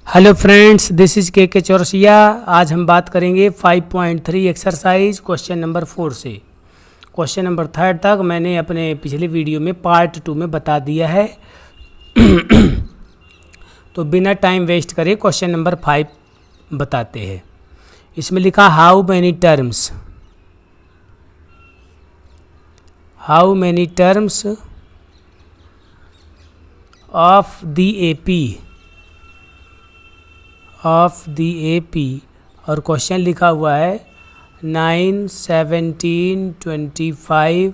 Hello friends, this is के चौरसिया। आज हम बात करेंगे 5.3 एक्सरसाइज क्वेश्चन नंबर 4 से क्वेश्चन नंबर 3 तक मैंने अपने पिछले वीडियो में पार्ट 2 में बता दिया है। तो बिना टाइम वेस्ट करे क्वेश्चन नंबर 5 बताते हैं। इसमें लिखा how many terms of the AP और क्वेश्चन लिखा हुआ है 9, 17, 25 ...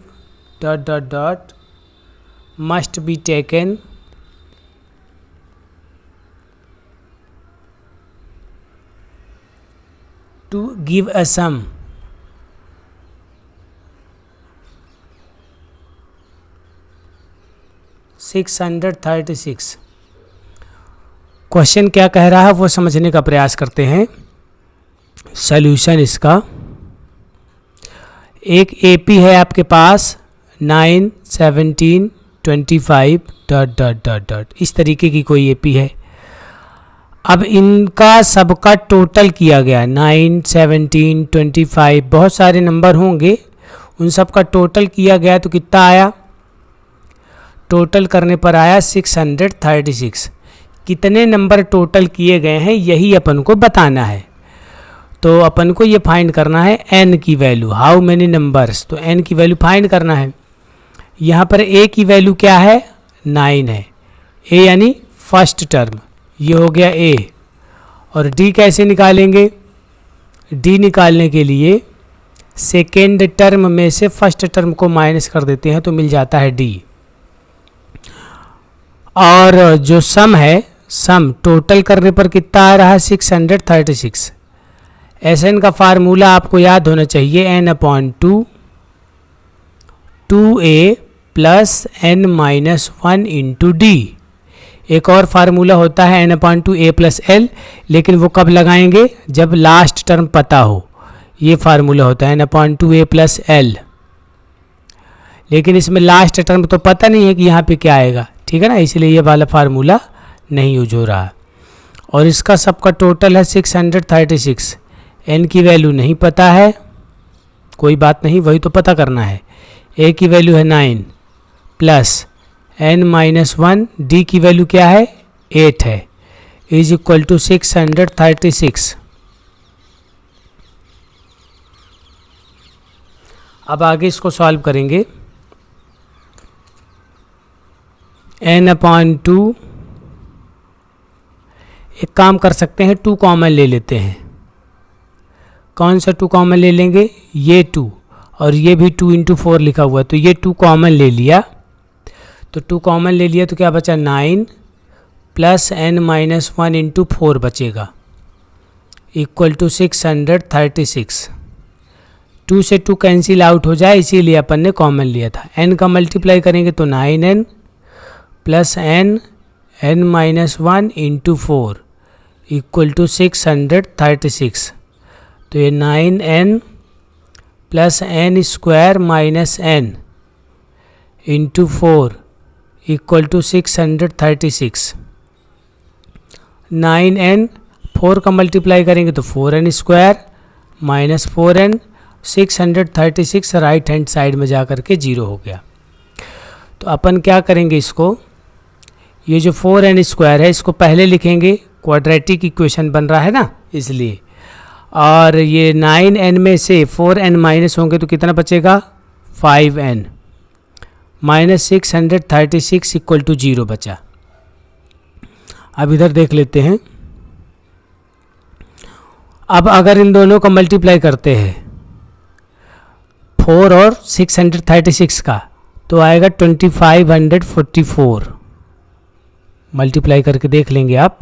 must be taken to give a sum. $636। Question क्या कह रहा है वो समझने का प्रयास करते हैं। सॉल्यूशन इसका, एक AP है आपके पास 9, 17, 25 ... इस तरीके की कोई AP है। अब इनका सबका टोटल किया गया 9, 17, 25 बहुत सारे नंबर होंगे, उन सब का टोटल किया गया तो कितना आया? टोटल करने पर आया 636। कितने नंबर टोटल किए गए हैं यही अपन को बताना है। तो अपन को ये फाइंड करना है n की वैल्यू, हाउ मेनी नंबर्स। तो n की वैल्यू फाइंड करना है। यहाँ पर a की वैल्यू क्या है? 9 है। a यानी फर्स्ट टर्म, ये हो गया a। और d कैसे निकालेंगे? d निकालने के लिए सेकेंड टर्म में से फर्स्ट टर्म को माइनस कर देते हैं तो मिल जाता है d। और जो सम है, सम टोटल करने पर कितना आ रहा है? 636। Sn का फार्मूला आपको याद होना चाहिए, n/2 2a plus n-1 into D. एक और फार्मूला होता है n/2 a प्लस l, लेकिन वो कब लगाएंगे? जब लास्ट टर्म पता हो। ये फार्मूला होता है n/2 a प्लस l, लेकिन इसमें लास्ट टर्म तो पता नहीं है कि यहाँ पे क्या आएगा, ठीक है ना, इसलिए ये वाला फार्मूला नहीं यूज हो रहा। और इसका सबका टोटल है 636। n की वैल्यू नहीं पता है, कोई बात नहीं, वही तो पता करना है। a की वैल्यू है 9 प्लस n-1, d की वैल्यू क्या है? 8 है, इज इक्वल टू 636। अब आगे इसको सॉल्व करेंगे। n/2, एक काम कर सकते हैं, 2 कॉमन ले लेते हैं। कौन सा 2 कॉमन ले लेंगे? ये 2, और ये भी 2 × 4 लिखा हुआ है, तो ये 2 कॉमन ले लिया। तो 2 कॉमन ले लिया तो क्या बचा? 9 प्लस n-1 इंटू 4 बचेगा, इक्वल टू 636। 2 से 2 कैंसिल आउट हो जाए, इसीलिए अपन ने कॉमन लिया था। n का मल्टीप्लाई करेंगे तो 9n plus n-1 into 4 equal to 636। तो ये 9n plus n² minus n into 4 equal to 636। 9n 4 का मल्टीप्लाई करेंगे तो 4n² minus 4n, 636 right hand side में जा कर के 0 हो गया। तो अपन क्या करेंगे, इसको, ये जो 4n² है इसको पहले लिखेंगे, क्वाड्रेटिक इक्वेशन बन रहा है ना, इसलिए। और ये 9n में से 4n माइनस होंगे तो कितना बचेगा? 5n माइनस 636 इक्वल टू 0 बचा। अब इधर देख लेते हैं। अब अगर इन दोनों का मल्टीप्लाई करते हैं 4 और 636 का, तो आएगा 2544। मल्टीप्लाई करके देख लेंगे आप,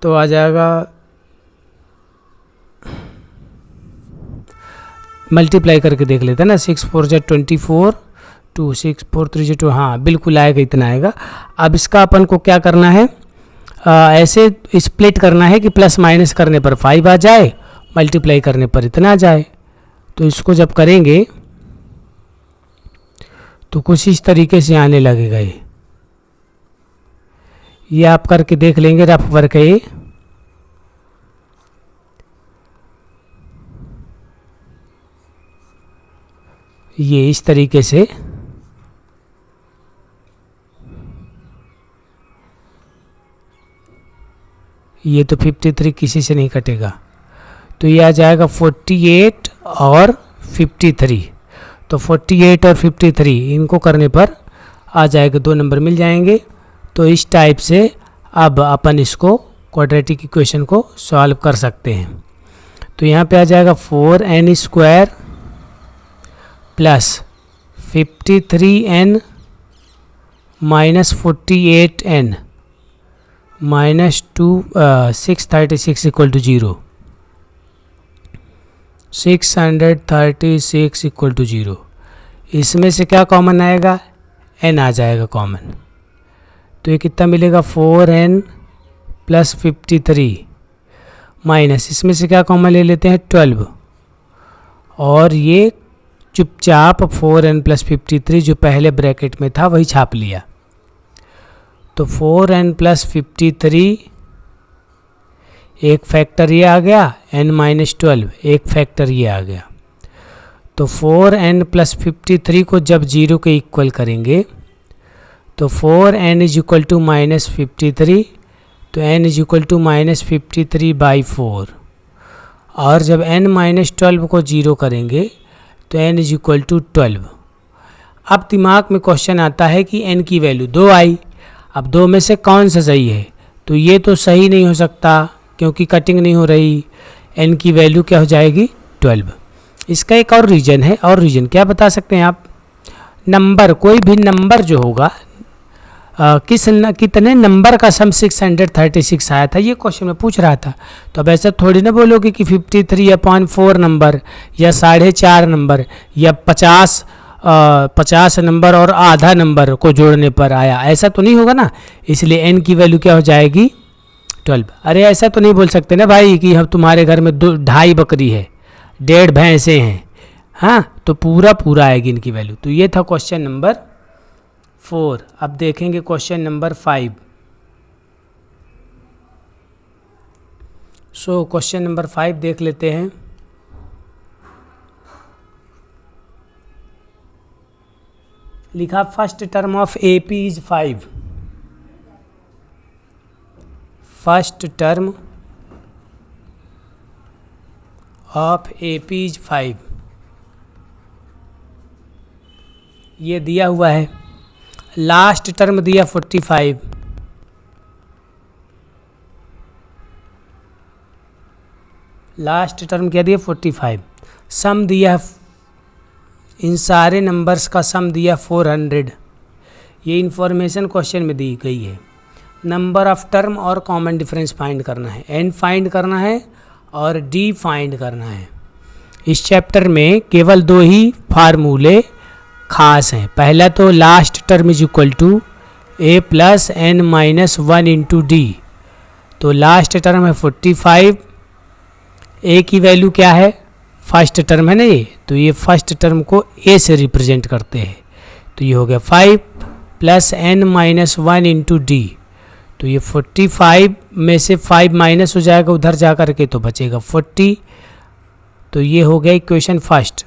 तो आ जाएगा, मल्टीप्लाई करके देख लेते हैं ना, 6 4 जा 24, 2 6 4 3 2, हाँ बिल्कुल आएगा, इतना आएगा। अब इसका अपन को क्या करना है, ऐसे स्प्लिट करना है कि प्लस माइनस करने पर 5 आ जाए, मल्टीप्लाई करने पर इतना आ जाए। तो इसको जब करेंगे तो कुछ इस तरीके से आने लगेगा। ये आप करके देख लेंगे, रफ वर्क है। ये इस तरीके से ये तो 53 किसी से नहीं कटेगा, तो ये आ जाएगा 48 और 53। तो 48 और 53 इनको करने पर आ जाएगा, 2 नंबर मिल जाएंगे। तो इस टाइप से अब अपन इसको क्वाड्रेटिक इक्वेशन को सॉल्व कर सकते हैं। तो यहाँ पे आ जाएगा 4n² plus 53n minus 48n minus 636 equal to 0। 636 equal to 0। इसमें से क्या कॉमन आएगा? n आ जाएगा कॉमन। तो ये कितना मिलेगा? 4n प्लस 53 माइनस, इसमें से क्या कॉमन ले लेते हैं? 12। और ये चुपचाप 4n प्लस 53 जो पहले ब्रैकेट में था वही छाप लिया। तो 4n प्लस 53 एक फैक्टर ये आ गया, n माइनस 12 एक फैक्टर ये आ गया। तो 4n प्लस 53 को जब 0 के इक्वल करेंगे तो 4n is equal to minus 53, तो n is equal to minus 53/4। और जब n माइनस 12 को 0 करेंगे तो n इज इक्वल टू 12। अब दिमाग में क्वेश्चन आता है कि n की वैल्यू 2 आई। अब 2 में से कौन सा सही है? तो ये तो सही नहीं हो सकता क्योंकि कटिंग नहीं हो रही। n की वैल्यू क्या हो जाएगी? 12। इसका एक और रीजन है, और रीजन क्या बता सकते हैं आप? नंबर, कोई भी नंबर जो होगा कितने नंबर का सम 636 आया था, ये क्वेश्चन में पूछ रहा था। तो अब ऐसा थोड़ी ना बोलोगे कि 53/4 नंबर या 4.5 नंबर या 50 नंबर और आधा नंबर को जोड़ने पर आया, ऐसा तो नहीं होगा ना। इसलिए n की वैल्यू क्या हो जाएगी? 12। अरे ऐसा तो नहीं बोल सकते ना भाई कि हम तुम्हारे घर में 2.5 बकरी है, 1.5 भैंसे हैं, हाँ, तो पूरा आएगी इनकी वैल्यू। तो ये था क्वेश्चन नंबर 4। अब देखेंगे question number 5। So question number 5 देख लेते हैं। लिखा first term of AP is 5। First term of AP is 5, ये दिया हुआ है। लास्ट टर्म दिया 45, लास्ट टर्म क्या दिया? 45। सम दिया, इन सारे नंबर्स का सम दिया 400। ये इन्फॉर्मेशन क्वेश्चन में दी गई है। नंबर ऑफ टर्म और कॉमन डिफरेंस फाइंड करना है, n फाइंड करना है और d फाइंड करना है। इस चैप्टर में केवल 2 ही फार्मूले खास हैं। पहला तो last term is equal to a plus n minus 1 into d. तो लास्ट टर्म है 45, a की वैल्यू क्या है? फर्स्ट टर्म है ना ये, तो ये फर्स्ट टर्म को a से रिप्रेजेंट करते हैं। तो ये हो गया 5 plus n minus 1 into d. तो ये 45 में से 5 माइनस हो जाएगा उधर जा कर के, तो बचेगा 40। तो ये हो गया इक्वेशन फर्स्ट।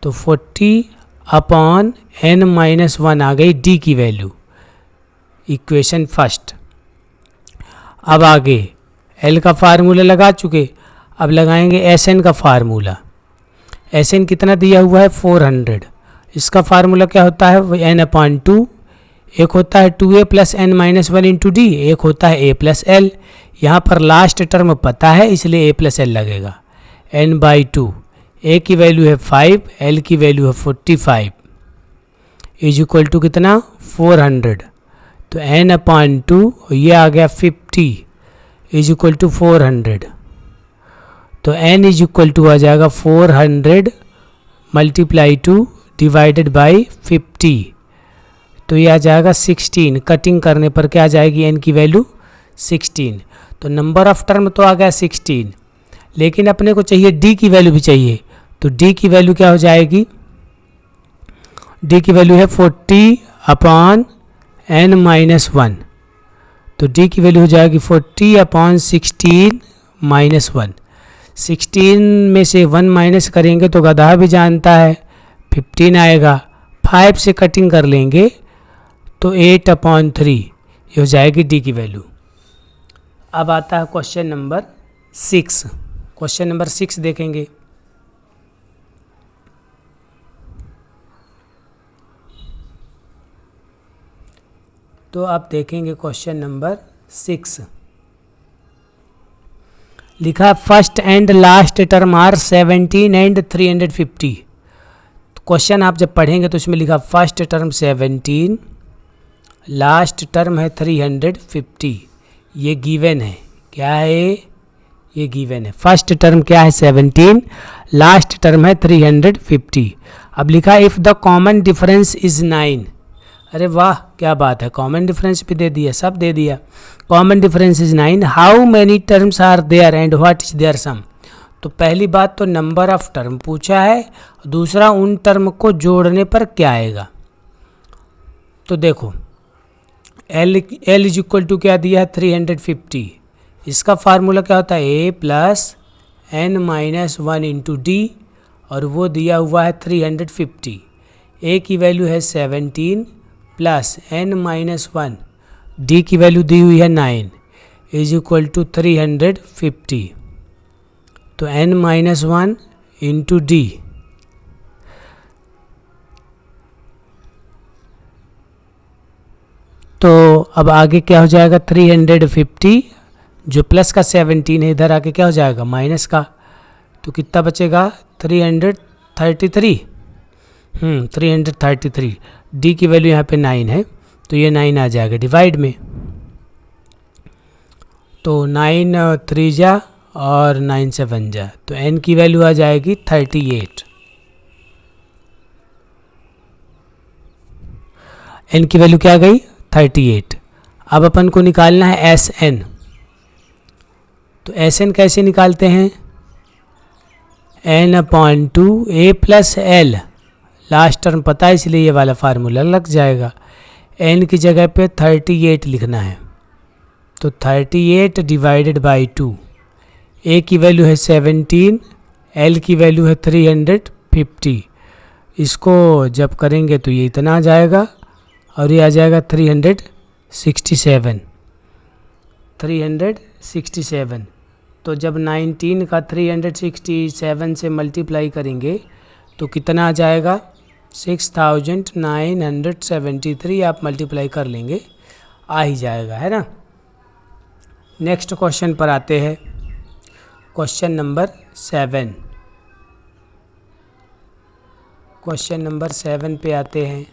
तो 40 अपॉन n माइनस 1 आ गई d की वैल्यू, इक्वेशन फर्स्ट। अब आगे l का फार्मूला लगा चुके, अब लगाएंगे Sn का फार्मूला। Sn कितना दिया हुआ है? 400। इसका फार्मूला क्या होता है? n/2। एक होता है 2a plus n minus 1 into D, एक होता है a प्लस एल। यहाँ पर लास्ट टर्म पता है इसलिए a प्लस एल लगेगा। n/2, a की वैल्यू है 5, l की वैल्यू है 45 इज इक्वल टू कितना? 400। तो n/2 ये आ गया 50 इज इक्वल टू 400। तो n इज इक्वल टू आ जाएगा 400 मल्टीप्लाई 2 डिवाइडेड बाई 50। तो ये आ जाएगा 16। कटिंग करने पर क्या आ जाएगी? n की वैल्यू 16। तो नंबर ऑफ टर्म तो आ गया 16, लेकिन अपने को चाहिए d की वैल्यू भी चाहिए। तो d की वैल्यू क्या हो जाएगी? d की वैल्यू है 40 अपॉन n माइनस 1। तो d की वैल्यू हो जाएगी 40 अपॉन 16 माइनस 1। 16 में से 1 माइनस करेंगे तो गधा भी जानता है 15 आएगा, 5 से कटिंग कर लेंगे तो 8/3 ये हो जाएगी डी की वैल्यू। अब आता है क्वेश्चन नंबर 6। क्वेश्चन नंबर 6 देखेंगे। तो आप देखेंगे क्वेश्चन नंबर 6 लिखा first and last term are 17 and 350। Question आप जब पढ़ेंगे तो इसमें लिखा फर्स्ट टर्म 17, लास्ट टर्म है 350। ये गिवन है, क्या है ये गिवन है। फर्स्ट टर्म क्या है 17, लास्ट टर्म है 350। अब लिखा if the common difference is 9। अरे वाह क्या बात है, कॉमन डिफरेंस भी दे दिया, सब दे दिया। Common difference is 9, how many terms are there and what is their sum. तो पहली बात तो नंबर ऑफ टर्म पूछा है, दूसरा उन टर्म को जोड़ने पर क्या आएगा। तो देखो L इज इक्वल टू क्या दिया है 350। इसका फार्मूला क्या होता है A plus n minus 1 into D, और वो दिया हुआ है 350। A की वैल्यू है 17 प्लस n माइनस 1, डी की वैल्यू दी हुई है 9 इज इक्वल टू 350। तो n माइनस 1 इंटू डी, तो अब आगे क्या हो जाएगा 350, जो प्लस का 17 है इधर आके क्या हो जाएगा माइनस का, तो कितना बचेगा 333। 333। डी की वैल्यू यहाँ पे 9 है तो ये 9 आ जाएगा डिवाइड में। तो 9 3 जा और 9 7 जा, तो n की वैल्यू आ जाएगी 38। n की वैल्यू क्या आ गई 38। अब अपन को निकालना है Sn। तो Sn कैसे निकालते हैं, n/2 a plus l, last term पता है इसलिए ये वाला फार्मूला लग जाएगा। n की जगह पे 38 लिखना है, तो 38 डिवाइडेड बाई 2। a की वैल्यू है 17, l की वैल्यू है 350। इसको जब करेंगे तो ये इतना आ जाएगा और ये आ जाएगा 367। 367। तो जब 19 का 367 से मल्टीप्लाई करेंगे तो कितना आ जाएगा 6973। आप मल्टीप्लाई कर लेंगे आ ही जाएगा, है ना। नेक्स्ट क्वेश्चन पर आते हैं, क्वेश्चन नंबर 7। क्वेश्चन नंबर 7 पे आते हैं।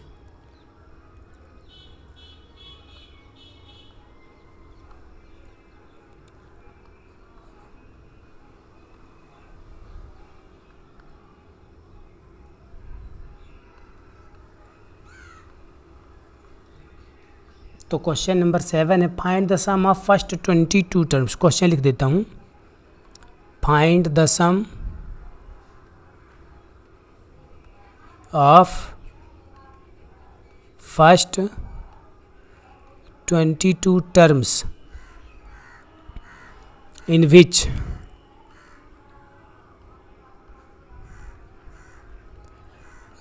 तो क्वेश्चन नंबर 7 है find the sum of first 22 terms. Question लिख देता हूँ, find the sum of first 22 terms in which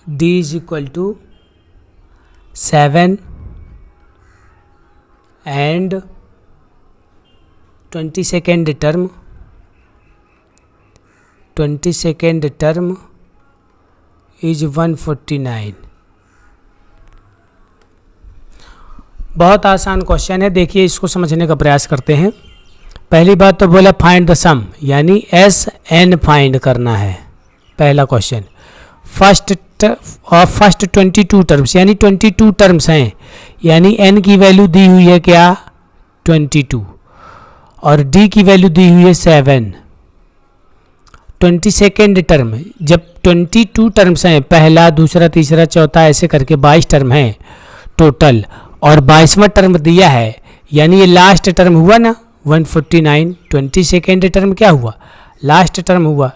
d is equal to 7 and 22nd term is 149। बहुत आसान क्वेश्चन है, देखिए इसको समझने का प्रयास करते हैं। पहली बात तो बोला फाइंड द सम, यानी Sn फाइंड करना है पहला क्वेश्चन। फर्स्ट 22 टर्म्स यानी 22 टर्म्स हैं, यानी n की वैल्यू दी हुई है क्या 22 और d की वैल्यू दी हुई है 7। 22nd टर्म, जब 22 टर्म्स हैं, पहला दूसरा तीसरा चौथा ऐसे करके 22 टर्म हैं टोटल, और 22वां टर्म दिया है, यानी ये लास्ट टर्म हुआ ना 149। 22nd टर्म क्या हुआ लास्ट टर्म हुआ।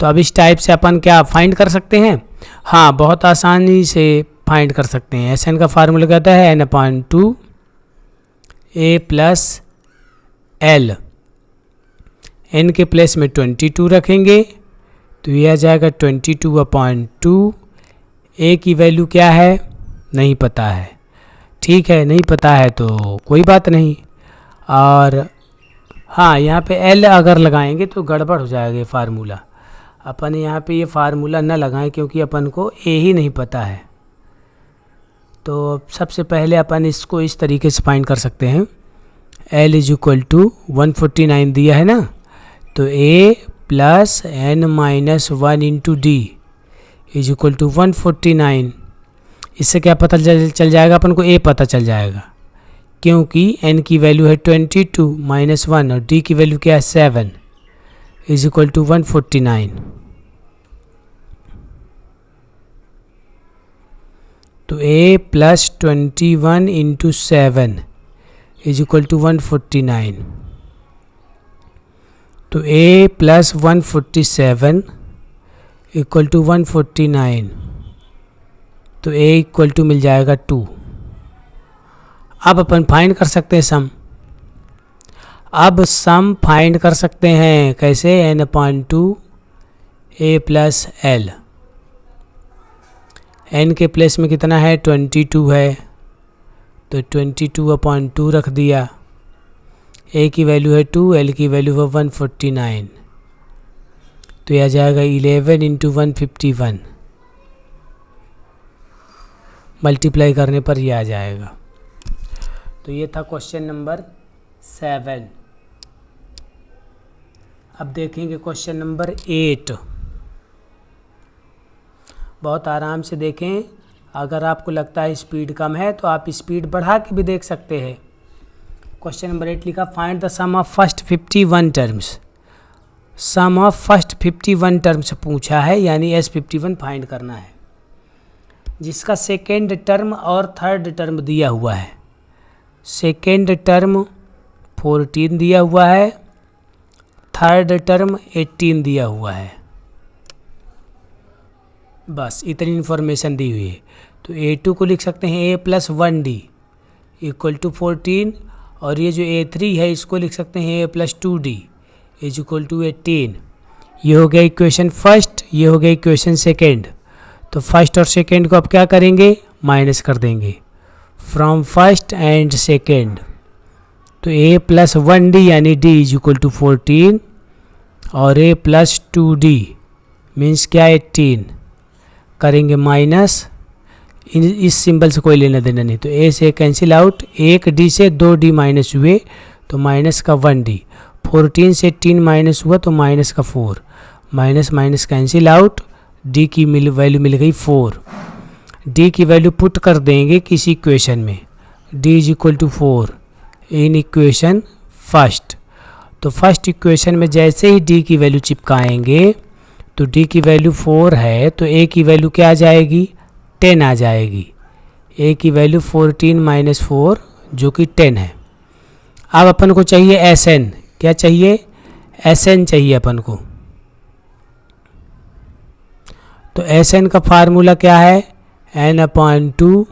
तो अब इस टाइप से अपन क्या फाइंड कर सकते हैं, हाँ बहुत आसानी से फाइंड कर सकते हैं। Sn का फार्मूला कहता है n/2 a plus l, n के प्लेस में 22 रखेंगे तो ये आ जाएगा 22/2 ए की वैल्यू क्या है, नहीं पता है। ठीक है, नहीं पता है तो कोई बात नहीं। और हाँ, यहाँ पे एल अगर लगाएंगे तो गड़बड़ हो जाएगा ये फार्मूला। अपन यहाँ पे ये फार्मूला न लगाएं क्योंकि अपन को ए ही नहीं पता है। तो सबसे पहले अपन इसको इस तरीके से फाइंड कर सकते हैं। L इज इक्वल टू 149 दिया है ना, तो A plus n minus 1 into d is equal to 149। इससे क्या पता चल जाएगा अपन को, A पता चल जाएगा क्योंकि n की वैल्यू है 22 माइनस 1 और d की वैल्यू क्या है 7 इज इक्वल टू 149। तो A plus 21 into 7 is equal to 149। तो A प्लस 147 इक्वल टू 149, तो A इक्वल टू मिल जाएगा 2। अब अपन फाइंड कर सकते हैं सम। अब सम फाइंड कर सकते हैं कैसे, n/2 A plus L। n के प्लेस में कितना है 22 है, तो 22/2 रख दिया। A की वैल्यू है 2, L की वैल्यू है 149, तो यह आ जाएगा 11 इंटू 151। मल्टीप्लाई करने पर यह आ जाएगा। तो ये था क्वेश्चन नंबर 7। अब देखेंगे क्वेश्चन नंबर 8। बहुत आराम से देखें। अगर आपको लगता है स्पीड कम है तो आप स्पीड बढ़ा के भी देख सकते हैं। क्वेश्चन नंबर 8 लिखा, find the sum of first 51 terms. Sum of first 51 terms पूछा है, यानी S51 फाइंड करना है, जिसका सेकेंड टर्म और थर्ड टर्म दिया हुआ है। सेकेंड टर्म 14 दिया हुआ है, थर्ड टर्म 18 दिया हुआ है। बस इतनी इन्फॉर्मेशन दी हुई है। तो A2 को लिख सकते हैं A plus 1D equal to 14, और ये जो A3 है इसको लिख सकते हैं A plus 2D is equal to 18। ये हो गया इक्वेशन फर्स्ट, ये हो गया इक्वेशन सेकेंड। तो फर्स्ट और सेकेंड को अब क्या करेंगे, माइनस कर देंगे फ्रॉम फर्स्ट एंड सेकेंड। तो A प्लस 1D यानी D इज इक्वल टू 14 और A प्लस 2D मीन्स क्या 18 करेंगे माइनस। इस सिंबल से कोई लेना देना नहीं, तो A से कैंसिल आउट, एक D से 2D माइनस हुए तो माइनस का 1D, 14 से 18 माइनस हुआ तो माइनस का 4, minus minus cancel out, D की वैल्यू मिल गई 4। D की वैल्यू पुट कर देंगे किसी इक्वेशन में, D is equal to 4 in equation first. तो फर्स्ट इक्वेशन में जैसे ही D की वैल्यू चिपकाएंगे तो D की वैल्यू 4 है, तो A की वैल्यू क्या आ जाएगी 10 आ जाएगी। A की वैल्यू 14 माइनस 4 जो कि 10 है। अब अपन को चाहिए Sn, क्या चाहिए Sn चाहिए अपन को। तो Sn का फार्मूला क्या है, n/2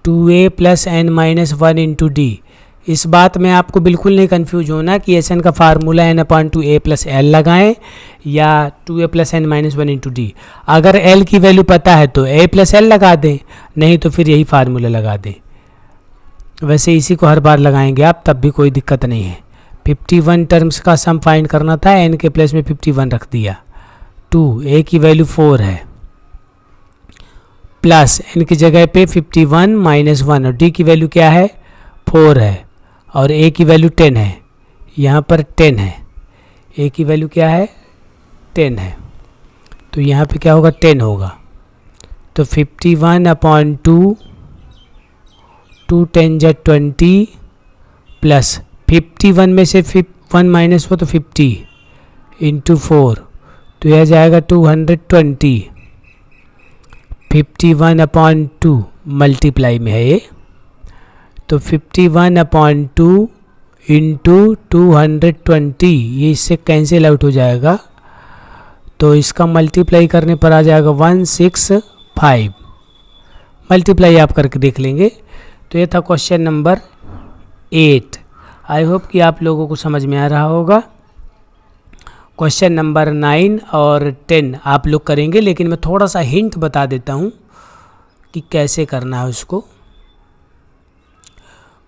2A plus n minus 1 into D. इस बात में आपको बिल्कुल नहीं कंफ्यूज होना कि Sn का फार्मूला n/2A प्लस L लगाएं या 2A plus n minus 1 into D. अगर L की वैल्यू पता है तो A प्लस L लगा दें, नहीं तो फिर यही फार्मूला लगा दें। वैसे इसी को हर बार लगाएंगे आप, तब भी कोई दिक्कत नहीं है। 51 टर्म्स का सम फाइंड करना था, n के प्लेस में 51 रख दिया। 2 A की वैल्यू 4 है प्लस n की जगह पे 51 माइनस 1 और d की वैल्यू क्या है 4 है और a की वैल्यू 10 है, यहाँ पर 10 है, a की वैल्यू क्या है 10 है, तो यहाँ पे क्या होगा 10 होगा। तो 51/2 2 10 जा 20 प्लस 51 में से 1 माइनस हो तो 50 इंटू 4, तो यह जाएगा 220। 51/2 मल्टीप्लाई में है ये, तो 51/2 इंटू 220 ये इससे कैंसिल आउट हो जाएगा, तो इसका मल्टीप्लाई करने पर आ जाएगा 165। मल्टीप्लाई आप करके देख लेंगे। तो ये था क्वेश्चन नंबर 8। आई होप कि आप लोगों को समझ में आ रहा होगा। क्वेश्चन नंबर 9 और 10 आप लोग करेंगे, लेकिन मैं थोड़ा सा हिंट बता देता हूँ कि कैसे करना है उसको।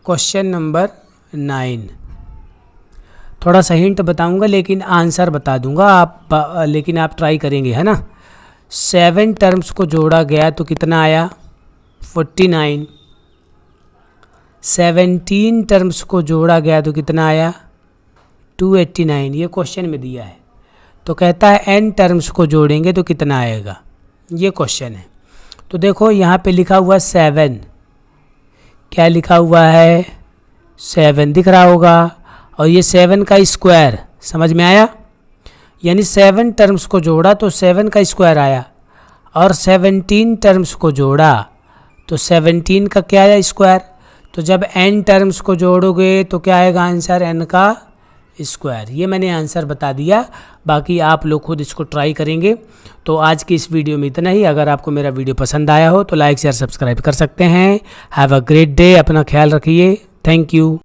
क्वेश्चन नंबर 9 थोड़ा सा हिंट बताऊंगा लेकिन आंसर बता दूंगा आप, लेकिन आप ट्राई करेंगे, है ना। 7 टर्म्स को जोड़ा गया तो कितना आया? 49। 17 टर्म्स को जोड़ा गया तो कितना आया? 289। ये क्वेश्चन में दिया है। तो कहता है n टर्म्स को जोड़ेंगे तो कितना आएगा, ये क्वेश्चन है। तो देखो यहाँ पे लिखा हुआ 7, क्या लिखा हुआ है? 7 दिख रहा होगा, और ये 7 का स्क्वायर, समझ में आया? यानी 7 टर्म्स को जोड़ा तो 7 का स्क्वायर आया, और 17 टर्म्स को जोड़ा तो 17 का क्या आया? स्क्वायर। तो जब n टर्म्स को जोड़ोगे तो क्या आएगा आंसर? n का स्क्वायर। ये मैंने आंसर बता दिया, बाकी आप लोग खुद इसको ट्राई करेंगे। तो आज की इस वीडियो में इतना ही। अगर आपको मेरा वीडियो पसंद आया हो तो लाइक शेयर सब्सक्राइब कर सकते हैं। हैव अ ग्रेट डे, अपना ख्याल रखिए। Thank you.